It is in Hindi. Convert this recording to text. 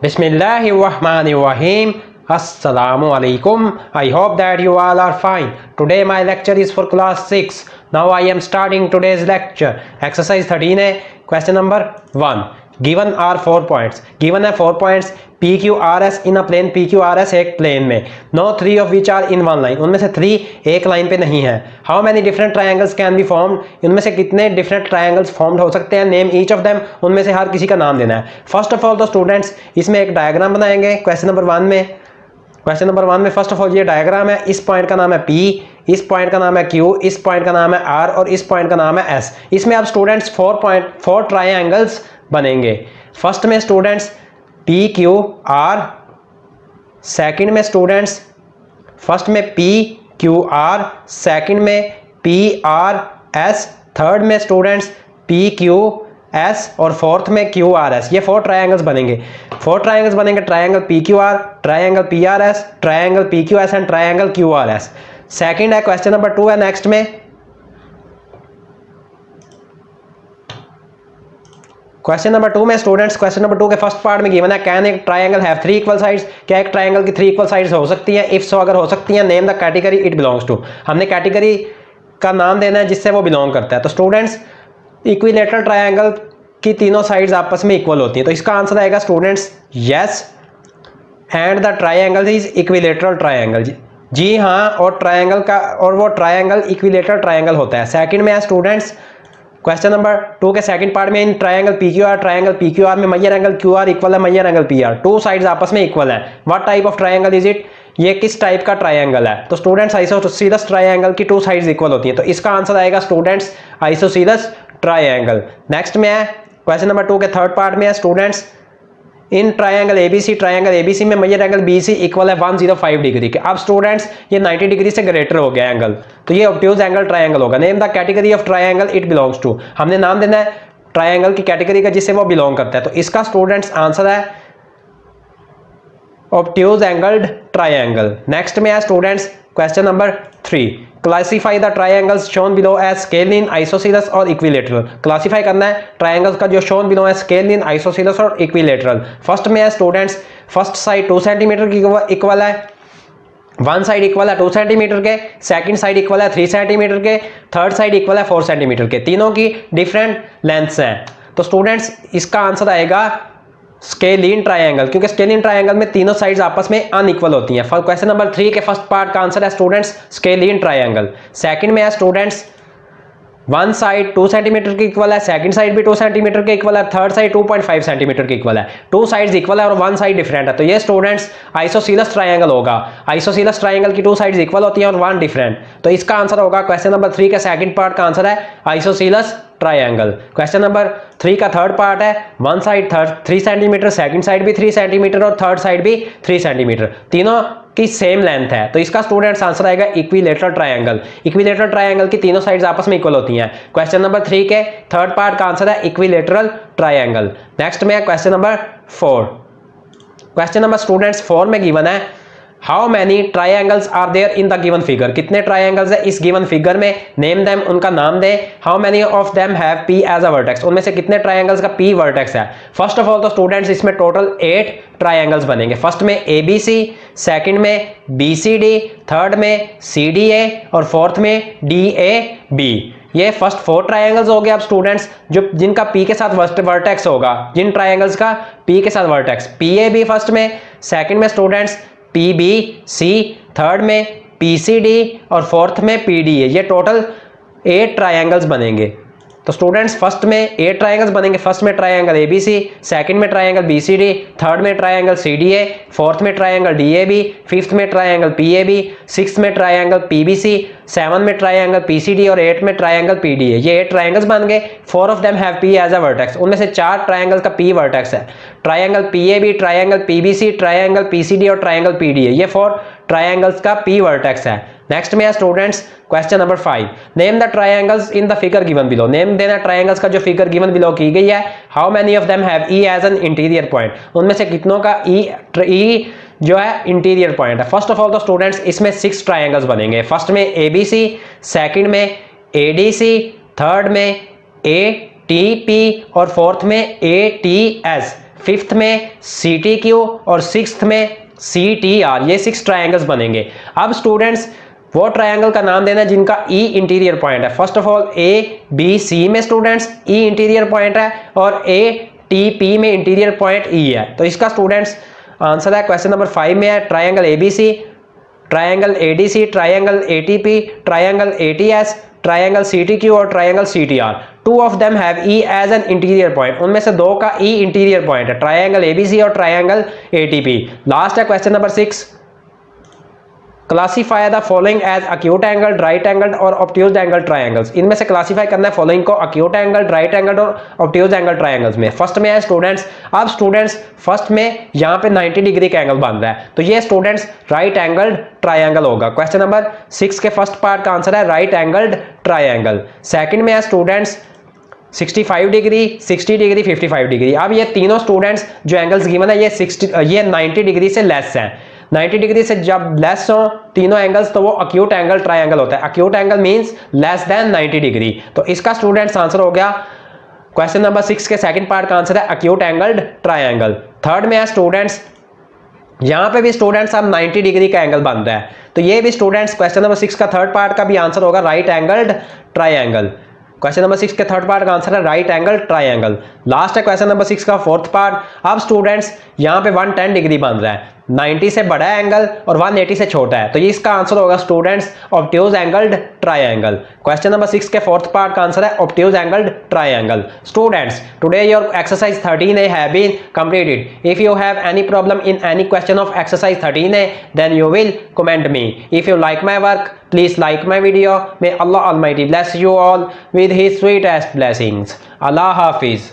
Bismillahirrahmanirrahim. Assalamu alaikum. I hope that you all are fine. Today my lecture is for class 6. Now I am starting today's lecture. Exercise 13 है. Question number 1. Given are 4 points. Given है 4 points. PQRS in a plane. PQRS एक प्लेन में. No 3 of which are in one line. उनमें से 3 एक लाइन पे नहीं है. How many different triangles can be formed? इनमें से कितने different triangles formed हो सकते हैं? Name each of them. उनमें से हर किसी का नाम देना है. First of all तो स्टूडेंट्स इसमें एक डायग्राम बनाएंगे. क्वेश्चन नंबर 1 में फर्स्ट ऑफ ऑल ये डायग्राम है. इस पॉइंट का नाम है P, इस पॉइंट का नाम है Q, इस पॉइंट का नाम है R और इस पॉइंट का नाम है S. इसमें अब स्टूडेंट्स 4 ट्रायंगल्स बनेंगे. फर्स्ट में स्टूडेंट्स PQR, सेकंड में स्टूडेंट्स फर्स्ट में PQR, सेकंड में PRS, थर्ड में स्टूडेंट्स PQS और फोर्थ में QRS. ये 4 ट्रायंगल्स बनेंगे. 4 ट्रायंगल्स बनेंगे. Triangle PQR, triangle PRS, triangle PQS and triangle QRS. Second है. क्वेश्चन नंबर 2 है नेक्स्ट में. क्वेश्चन नंबर 2 में स्टूडेंट्स क्वेश्चन नंबर 2 के फर्स्ट पार्ट में गिवन है कैन एक ट्रायंगल हैव 3 इक्वल साइड्स. क्या एक ट्रायंगल की 3 इक्वल साइड्स हो सकती हैं? इफ सो अगर हो सकती हैं name the category it belongs to. हमने कैटेगरी का नाम देना है जिससे वो बिलोंग करता है. तो स्टूडेंट्स इक्विलेटरल ट्रायंगल की तीनों साइड्स आपस में इक्वल होती हैं. तो इसका आंसर आएगा students yes and the triangle is equilateral triangle. जी हाँ, और ट्रायंगल का और वो ट्रायंगल इक्विलेटरल ट्रायंगल होता है. सेकंड में है स्टूडेंट्स क्वेश्चन नंबर 2 के सेकंड पार्ट में इन ट्रायंगल PQR में मेजर एंगल QR इक्वल है मेजर एंगल PR. 2 साइड्स आपस में इक्वल है. What type of triangle is it? ये किस टाइप का ट्रायंगल है? तो स्टूडेंट्स आइसोसीलस ट्रायंगल की 2 साइड्स इक्वल होती हैं. तो इसका आंसर आएगा स्टूडेंट्स आइसोसीलस ट्रायंगल. नेक्स्ट में है क्वेश्चन नंबर 2 के थर्ड पार्ट में है स्टूडेंट्स इन ट्रायंगल ABC में मेजर एंगल BC इक्वल है 105 डिग्री के. अब स्टूडेंट्स ये 90 डिग्री से ग्रेटर हो गया एंगल, तो ये ऑब्ट्यूज एंगल ट्रायंगल होगा. Name the category of triangle it belongs to. हमने नाम देना है ट्रायंगल की कैटेगरी का जिससे वो बिलोंग करता है. तो इसका स्टूडेंट्स आंसर है ऑब्ट्यूज एंगल्ड ट्रायंगल. नेक्स्ट में है students question number 3. Classify the triangles shown below as scalene, isosceles और इक्विलेटरल. क्लासिफाई करना है ट्रायंगल्स का जो शोन बिलो है स्केलिन, आइसोसीलस और इक्विलेटरल. फर्स्ट में है स्टूडेंट्स फर्स्ट साइड 2 सेंटीमीटर की इक्वल है, वन साइड इक्वल है 2 सेंटीमीटर के, सेकंड साइड इक्वल है 3 सेंटीमीटर के, थर्ड साइड इक्वल है 4 सेंटीमीटर के. तीनों की डिफरेंट लेंथ्स हैं. तो स्टूडेंट्स इसका आंसर आएगा स्केलिन ट्रायंगल, क्योंकि स्केलिन ट्रायंगल में तीनों साइड्स आपस में अनइक्वल होती हैं. क्वेश्चन नंबर 3 के फर्स्ट पार्ट का आंसर है स्टूडेंट्स स्केलिन ट्रायंगल. सेकंड में है स्टूडेंट्स वन साइड 2 सेंटीमीटर की इक्वल है, सेकंड साइड भी 2 सेंटीमीटर के इक्वल है, थर्ड साइड 2.5 सेंटीमीटर की इक्वल है. 2 साइड्स इक्वल है और 1 साइड डिफरेंट है. तो ये स्टूडेंट्स आइसोसीलस ट्रायंगल होगा. आइसोसीलस ट्रायंगल की 2 साइड्स इक्वल होती हैं और 1 डिफरेंट. तो इसका आंसर होगा क्वेश्चन नंबर 3 के सेकंड पार्ट का आंसर है आइसोसीलस ट्रायंगल. क्वेश्चन नंबर 3 का थर्ड पार्ट है one side 3 centimetre, second side भी 3 सेंटीमीटर और थर्ड साइड भी 3 सेंटीमीटर. तीनों की सेम लेंथ है. तो इसका स्टूडेंट्स आंसर आएगा इक्विलेटरल ट्रायंगल. इक्विलेटरल ट्रायंगल की तीनों साइड्स आपस में इक्वल होती हैं. क्वेश्चन नंबर 3 के थर्ड पार्ट का आंसर है इक्विलेटरल ट्रायंगल. नेक्स्ट में है question number 4. Question number students 4 में गिवन है how many triangles are there in the given figure. कितने ट्रायंगल्स है इस गिवन फिगर में? नेम देम, उनका नाम दे. How many of them have P as a vertex. उनमें से कितने ट्रायंगल्स का P वर्टेक्स है? फर्स्ट ऑफ ऑल तो स्टूडेंट्स इसमें टोटल 8 ट्रायंगल्स बनेंगे. फर्स्ट में ABC, सेकंड में BCD, थर्ड में CDA और फोर्थ में DAB. ये फर्स्ट 4 ट्रायंगल्स हो गए. अब स्टूडेंट्स जो जिनका P के साथ वर्टेक्स होगा, जिन ट्रायंगल्स का P के साथ वर्टेक्स PAB फर्स्ट में, सेकंड में स्टूडेंट्स PBC, थर्ड में PCD और फोर्थ में PDA. ये टोटल 8 ट्रायंगल्स बनेंगे. तो स्टूडेंट्स फर्स्ट में 8 ट्रायंगल्स बनेंगे. फर्स्ट में ट्रायंगल ABC, सेकंड में ट्रायंगल BCD, थर्ड में ट्रायंगल CDA, फोर्थ में ट्रायंगल DAB, फिफ्थ में ट्रायंगल PAB, सिक्स्थ में ट्रायंगल PBC, 7 में ट्रायंगल PCD और 8 में ट्रायंगल PDA. ये 8 ट्रायंगल्स बन गए. 4 of them have P as a vertex. उनमें से 4 ट्रायंगल्स का P वर्टेक्स है. Triangle PAB, triangle PBC, triangle PCD और ट्रायंगल PDA. ये 4 ट्रायंगल्स का P वर्टेक्स है. नेक्स्ट में है students question number 5. Name the triangles in the figure given below. Name देना ट्रायंगल्स का जो फिगर गिवन बिलो की गई है. How many of them have E as an interior point. उनमें से कितनों का E जो है इंटीरियर पॉइंट है? फर्स्ट ऑफ ऑल तो स्टूडेंट्स इसमें 6 ट्रायंगल्स बनेंगे. फर्स्ट में ABC, सेकंड में ADC, थर्ड में ATP और फोर्थ में ATS. फिफ्थ में CTQ और सिक्स्थ में CTR, ये 6 ट्रायंगल्स बनेंगे। अब स्टूडेंट्स वो ट्रायंगल का नाम देना जिनका E इंटीरियर पॉइंट है। फर्स्ट ऑफ ऑल ABC में स्टूडेंट्स E इंटीरियर पॉइंट है और ATP में इंटीरियर पॉइंट E है। तो इसका स्टूडेंट्स आंसर है क्वेश्चन नंबर 5 में है triangle ABC, triangle ADC, triangle ATP, triangle ATS, triangle CTQ और triangle CTR। Two of them have E as an interior point, उनमें से दो का E इंटीरियर पॉइंट है, ट्रायंगल ABC और ट्रायंगल ATP। लास्ट है question number 6, classify the following as acute angle, right angle और ऑब्ट्यूज एंगल ट्रायंगल्स। इनमें से क्लासीफाई करना है फॉलोइंग को अक्यूट एंगल, राइट एंगल और ऑब्ट्यूज एंगल ट्रायंगल्स में। फर्स्ट में है स्टूडेंट्स, अब स्टूडेंट्स फर्स्ट में यहाँ पे 90 डिग्री का एंगल बन रहा है, तो ये स्टूडेंट्स राइट एंगल ट्रायंगल होगा। क्वेश्चन नंबर 6 के फर्स्ट पार्ट का आंसर है राइट एंगल्ड ट्रायंगल। सेकंड में है स्टूडेंट्स 65 डिग्री, 60 डिग्री, 55 डिग्री। अब ये तीनों स्टूडेंट्स जो एंगल्स गिवन है ये 90 डिग्री से लेस हैं। 90 डिग्री से जब लेस हो तीनों एंगल्स तो वो अक्यूट एंगल ट्रायंगल होता है। Acute angle means less than 90 degree. तो इसका स्टूडेंट्स आंसर हो गया क्वेश्चन नंबर 6 के सेकंड पार्ट का आंसर है अक्यूट एंगल्ड ट्रायंगल। थर्ड में है स्टूडेंट्स, यहां पे भी स्टूडेंट्स अब 90 डिग्री का एंगल बन रहा है, तो ये भी स्टूडेंट्स क्वेश्चन नंबर 6 का थर्ड पार्ट का भी आंसर होगा right angled triangle. Question number 6 के थर्ड पार्ट का आंसर है राइट एंगल ट्रायंगल। लास्ट है क्वेश्चन नंबर 6 का फोर्थ पार्ट। अब स्टूडेंट्स यहां पे 110 डिग्री बन रहा है, 90 से बड़ा एंगल और 180 से छोटा है, तो ये इसका आंसर होगा students obtuse angled triangle. Question number 6 के फोर्थ पार्ट का आंसर है obtuse angled triangle. Students today your exercise 13A have been completed. If you have any problem in any question of exercise 13A then you will comment me. If you like my work please like my video. May Allah Almighty bless you all with his sweetest blessings. Allah Hafiz.